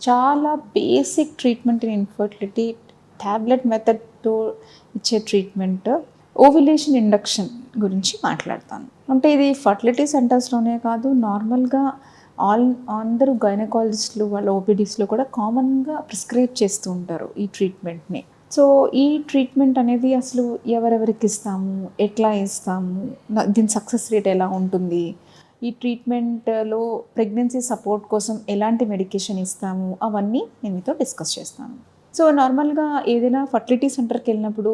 చాలా basic treatment in infertility tablet మెథడ్తో ఇచ్చే ట్రీట్మెంట్ ఓవ్యులేషన్ ఇండక్షన్ గురించి మాట్లాడతాను. అంటే ఇది ఫర్టిలిటీ సెంటర్స్లోనే కాదు, నార్మల్గా అందరూ గైనకాలజిస్టులు వాళ్ళ ఓపీడీస్లో కూడా కామన్గా ప్రిస్క్రైబ్ చేస్తూ ఉంటారు ఈ ట్రీట్మెంట్ని. సో ఈ ట్రీట్మెంట్ అనేది అసలు ఎవరెవరికి ఇస్తాము, ఎట్లా ఇస్తాము, దీని సక్సెస్ రేట్ ఎలా ఉంటుంది, ఈ ట్రీట్మెంట్లో ప్రెగ్నెన్సీ సపోర్ట్ కోసం ఎలాంటి మెడికేషన్ ఇస్తాము, అవన్నీ నేను మీతో డిస్కస్ చేస్తాను. సో నార్మల్గా ఏదైనా ఫర్టిలిటీ సెంటర్కి వెళ్ళినప్పుడు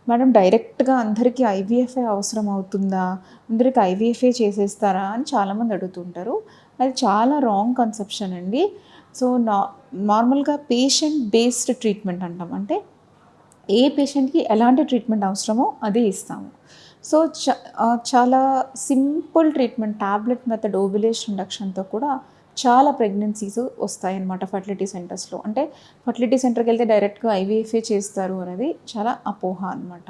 మేడం డైరెక్ట్గా అందరికీ ఐవీఎఫ్ఏ అవసరం అవుతుందా, అందరికీ ఐవీఎఫ్ఏ చేసేస్తారా అని చాలామంది అడుగుతుంటారు. అది చాలా రాంగ్ కన్సెప్షన్ అండి. సో నార్మల్గా పేషెంట్ బేస్డ్ ట్రీట్మెంట్ అంటాం. అంటే ఏ పేషెంట్కి ఎలాంటి ట్రీట్మెంట్ అవసరమో అదే ఇస్తాము. సో చాలా simple treatment tablet method ovulation ఇండక్షన్తో కూడా చాలా ప్రెగ్నెన్సీస్ వస్తాయన్నమాట ఫర్టిలిటీ సెంటర్స్లో. అంటే ఫర్టిలిటీ సెంటర్కి వెళ్తే డైరెక్ట్గా ఐవీఎఫ్ఏ చేస్తారు అనేది చాలా అపోహ అనమాట.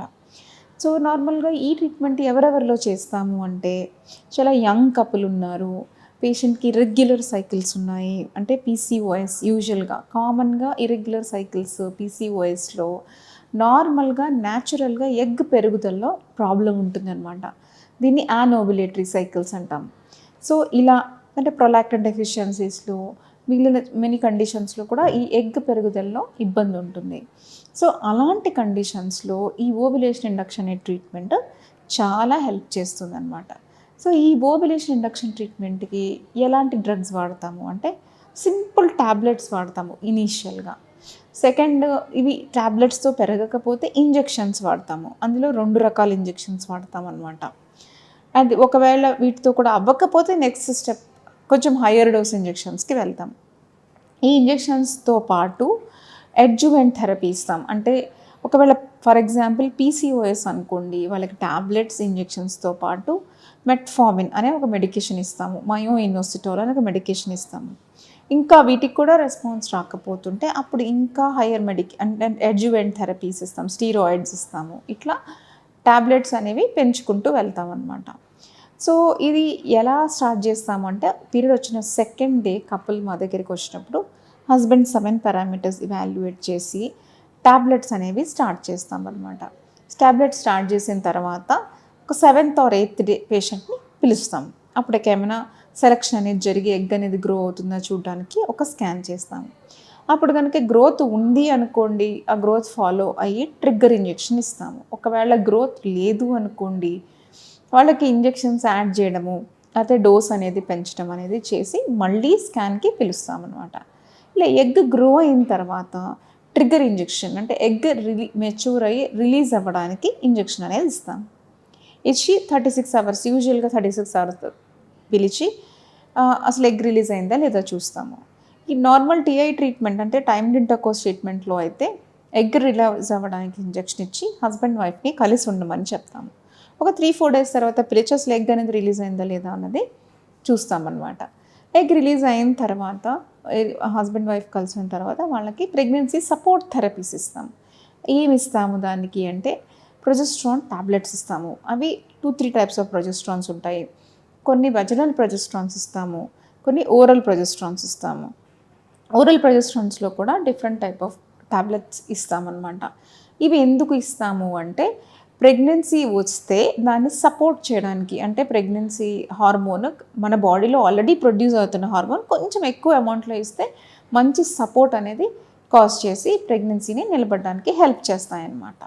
సో నార్మల్గా ఈ ట్రీట్మెంట్ ఎవరెవరిలో చేస్తాము అంటే చాలా యంగ్ కపుల్ ఉన్నారు, పేషెంట్కి ఇర్రెగ్యులర్ సైకిల్స్ ఉన్నాయి, అంటే పీసీఓఎస్ యూజువల్గా కామన్గా ఇర్రెగ్యులర్ సైకిల్స్ పీసీఓఎస్లో నార్మల్గా న్యాచురల్గా ఎగ్ పెరుగుదలలో ప్రాబ్లం ఉంటుందన్నమాట. దీన్ని యానోబులేటరీ సైకిల్స్ అంటాం. సో ఇలా అంటే ప్రొలాక్టిన్ డెఫిషియన్సీస్లో మిగిలిన మెనీ కండిషన్స్లో కూడా ఈ ఎగ్ పెరుగుదలలో ఇబ్బంది ఉంటుంది. సో అలాంటి కండిషన్స్లో ఈ ఓవ్యులేషన్ ఇండక్షన్ అనే ట్రీట్మెంట్ చాలా హెల్ప్ చేస్తుంది అనమాట. సో ఈ ఓవ్యులేషన్ ఇండక్షన్ ట్రీట్మెంట్కి ఎలాంటి డ్రగ్స్ వాడతాము అంటే సింపుల్ ట్యాబ్లెట్స్ వాడతాము ఇనీషియల్గా. సెకండ్, ఇవి ట్యాబ్లెట్స్తో పెరగకపోతే ఇంజెక్షన్స్ వాడతాము. అందులో 2 రకాల ఇంజెక్షన్స్ వాడతాం అనమాట. అది ఒకవేళ వీటితో కూడా అవ్వకపోతే నెక్స్ట్ స్టెప్ కొంచెం హయ్యర్ డోస్ ఇంజెక్షన్స్కి వెళ్తాం. ఈ ఇంజెక్షన్స్తో పాటు అడ్జువెంట్ థెరపీ ఇస్తాం. అంటే ఒకవేళ ఫర్ ఎగ్జాంపుల్ పీసీఓఎస్ అనుకోండి, వాళ్ళకి ట్యాబ్లెట్స్ ఇంజెక్షన్స్తో పాటు మెట్ఫార్మిన్ అనే ఒక మెడికేషన్ ఇస్తాము, మయోఇనోసిటోల్ అనే ఒక మెడికేషన్ ఇస్తాము. ఇంకా వీటికి కూడా రెస్పాన్స్ రాకపోతుంటే అప్పుడు ఇంకా హయ్యర్ అంటే అడ్జువెంట్ థెరపీస్ ఇస్తాం, స్టీరాయిడ్స్ ఇస్తాము. ఇట్లా ట్యాబ్లెట్స్ అనేవి పెంచుకుంటూ వెళ్తాం అన్నమాట. సో ఇది ఎలా స్టార్ట్ చేస్తామంటే పీరియడ్ వచ్చిన సెకండ్ డే కపుల్ మా దగ్గరికి వచ్చినప్పుడు హస్బెండ్ 7 పారామీటర్స్ ఇవాల్యుయేట్ చేసి ట్యాబ్లెట్స్ అనేవి స్టార్ట్ చేస్తాం అనమాట. ట్యాబ్లెట్స్ స్టార్ట్ చేసిన తర్వాత ఒక 7th or 8th డే పేషెంట్ని పిలుస్తాం. అప్పటికేమైనా సెలక్షన్ అనేది జరిగి ఎగ్ అనేది గ్రో అవుతుందా చూడడానికి ఒక స్కాన్ చేస్తాము. అప్పుడు కనుక గ్రోత్ ఉంది అనుకోండి, ఆ గ్రోత్ ఫాలో అయ్యి ట్రిగ్గర్ ఇంజెక్షన్ ఇస్తాము. ఒకవేళ గ్రోత్ లేదు అనుకోండి, వాళ్ళకి ఇంజెక్షన్స్ యాడ్ చేయడము లేకపోతే డోస్ అనేది పెంచడం అనేది చేసి మళ్ళీ స్కాన్కి పిలుస్తామన్నమాట. ఇలా ఎగ్ గ్రో అయిన తర్వాత ట్రిగ్గర్ ఇంజెక్షన్ అంటే ఎగ్ మెచ్యూర్ అయ్యి రిలీజ్ అవ్వడానికి ఇంజెక్షన్ అనేది ఇస్తాం. ఇచ్చి 36 hours యూజువల్గా 36 hours పిలిచి అసలు ఎగ్ రిలీజ్ అయిందా లేదా చూస్తాము. ఈ నార్మల్ టీఐ ట్రీట్మెంట్ అంటే టైమ్డ్ ఇంటర్కోర్స్ ట్రీట్మెంట్లో అయితే ఎగ్ రిలీజ్ అవ్వడానికి ఇంజెక్షన్ ఇచ్చి హస్బెండ్ వైఫ్ని కలిసి ఉండమని చెప్తాము. ఒక 3-4 days తర్వాత పిలిచి అసలు ఎగ్ అనేది రిలీజ్ అయిందా లేదా అన్నది చూస్తామన్నమాట. ఎగ్ రిలీజ్ అయిన తర్వాత హస్బెండ్ వైఫ్ కలిసిన తర్వాత వాళ్ళకి ప్రెగ్నెన్సీ సపోర్ట్ థెరపీస్ ఇస్తాము. ఏమి ఇస్తాము దానికి అంటే ప్రొజెస్ట్రాన్ టాబ్లెట్స్ ఇస్తాము. అవి 2-3 types ఆఫ్ ప్రొజెస్ట్రాన్స్ ఉంటాయి. కొన్ని వజనల్ ప్రొజెస్ట్రాన్స్ ఇస్తాము, కొన్ని ఓరల్ ప్రొజెస్ట్రాన్స్ ఇస్తాము. ఓరల్ ప్రొజెస్ట్రాన్స్లో కూడా డిఫరెంట్ టైప్ ఆఫ్ టాబ్లెట్స్ ఇస్తామన్నమాట. ఇవి ఎందుకు ఇస్తాము అంటే ప్రెగ్నెన్సీ వస్తే దాన్ని సపోర్ట్ చేయడానికి. అంటే ప్రెగ్నెన్సీ హార్మోన్ మన బాడీలో ఆల్రెడీ ప్రొడ్యూస్ అవుతున్న హార్మోన్ కొంచెం ఎక్కువ అమౌంట్లో ఇస్తే మంచి సపోర్ట్ అనేది కాజ్ చేసి ప్రెగ్నెన్సీని నిలబడడానికి హెల్ప్ చేస్తాయన్నమాట.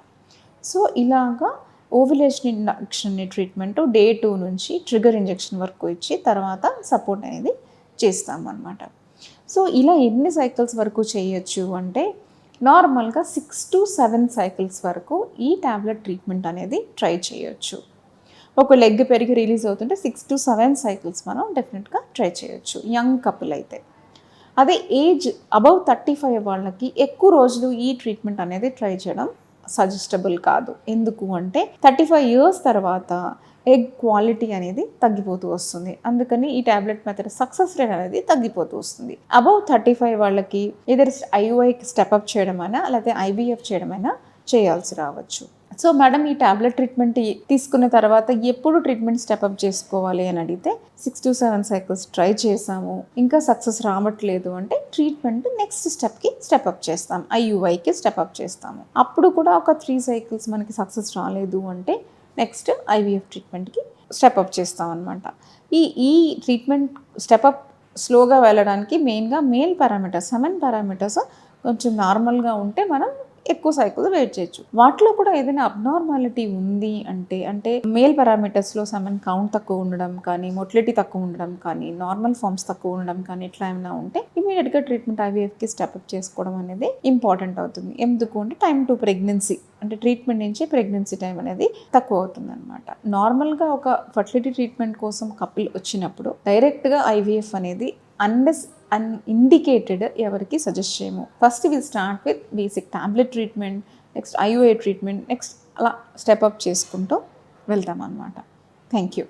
సో ఇలాగా ఓవ్యులేషన్ ఇండక్షన్ ట్రీట్మెంట్ డే 2 నుంచి ట్రిగ్గర్ ఇంజెక్షన్ వరకు ఇచ్చి తర్వాత సపోర్ట్ అనేది చేస్తామన్నమాట. సో ఇలా ఎన్ని సైకిల్స్ వరకు చేయొచ్చు అంటే నార్మల్గా 6 to 7 cycles వరకు ఈ ట్యాబ్లెట్ ట్రీట్మెంట్ అనేది ట్రై చేయొచ్చు. ఒక లెగ్ పెరిగి రిలీజ్ అవుతుంటే 6 to 7 cycles మనం డెఫినెట్గా ట్రై చేయొచ్చు యంగ్ కపుల్ అయితే. అదే ఏజ్ అబవ్ 35 వాళ్ళకి ఎక్కువ రోజులు ఈ ట్రీట్మెంట్ అనేది ట్రై చేయడం సజెస్టబుల్ కాదు. ఎందుకు అంటే 35 years తర్వాత ఎగ్ క్వాలిటీ అనేది తగ్గిపోతూ వస్తుంది. అందుకని ఈ ట్యాబ్లెట్ మెథడ్ సక్సెస్ రేట్ అనేది తగ్గిపోతూ వస్తుంది. అబవ్ 35 వాళ్ళకి ఏదైనా ఐఓఐకి స్టెప్అప్ చేయడమైనా లేకపోతే ఐవీఎఫ్ చేయడమైనా చేయాల్సి రావచ్చు. సో మేడం ఈ టాబ్లెట్ ట్రీట్మెంట్ తీసుకున్న తర్వాత ఎప్పుడు ట్రీట్మెంట్ స్టెప్అప్ చేసుకోవాలి అని అడిగితే 6 to 7 సైకిల్స్ ట్రై చేసాము, ఇంకా సక్సెస్ రావట్లేదు అంటే ట్రీట్మెంట్ నెక్స్ట్ స్టెప్కి స్టెప్అప్ చేస్తాం, ఐయుఐకి స్టెప్అప్ చేస్తాము. అప్పుడు కూడా ఒక 3 సైకిల్స్ మనకి సక్సెస్ రాలేదు అంటే నెక్స్ట్ ఐవీఎఫ్ ట్రీట్మెంట్కి స్టెప్అప్ చేస్తాం అనమాట. ఈ ట్రీట్మెంట్ స్టెప్అప్ స్లోగా వెళ్ళడానికి మెయిన్గా మేల్ పారామీటర్స్, సెమెన్ పారామీటర్స్ కొంచెం నార్మల్గా ఉంటే మనం ఎక్కువ సైకిల్ వెయిట్ చేయొచ్చు. వాటిలో కూడా ఏదైనా అబ్నార్మాలిటీ ఉంది అంటే మేల్ పారామీటర్స్లో సెమెన్ కౌంట్ తక్కువ ఉండడం కానీ, మొటిలిటీ తక్కువ ఉండడం కానీ, నార్మల్ ఫార్మ్స్ తక్కువ ఉండడం కానీ ఇట్లా ఏమైనా ఉంటే ఇమీడియట్గా ట్రీట్మెంట్ ఐవీఎఫ్కి స్టెప్అప్ చేసుకోవడం అనేది ఇంపార్టెంట్ అవుతుంది. ఎందుకు అంటే టైం టు ప్రెగ్నెన్సీ, అంటే ట్రీట్మెంట్ నుంచి ప్రెగ్నెన్సీ టైం అనేది తక్కువ అవుతుంది అనమాట. నార్మల్గా ఒక ఫర్టిలిటీ ట్రీట్మెంట్ కోసం కపుల్ వచ్చినప్పుడు డైరెక్ట్గా ఐవీఎఫ్ అనేది అన్ఇండికేటెడ్ ఎవరికి సజెస్ట్ చేయము. First will start with basic tablet treatment, next IUI treatment, next అలా స్టెప్అప్ చేసుకుంటూ వెళ్తాం అన్నమాట. Thank you.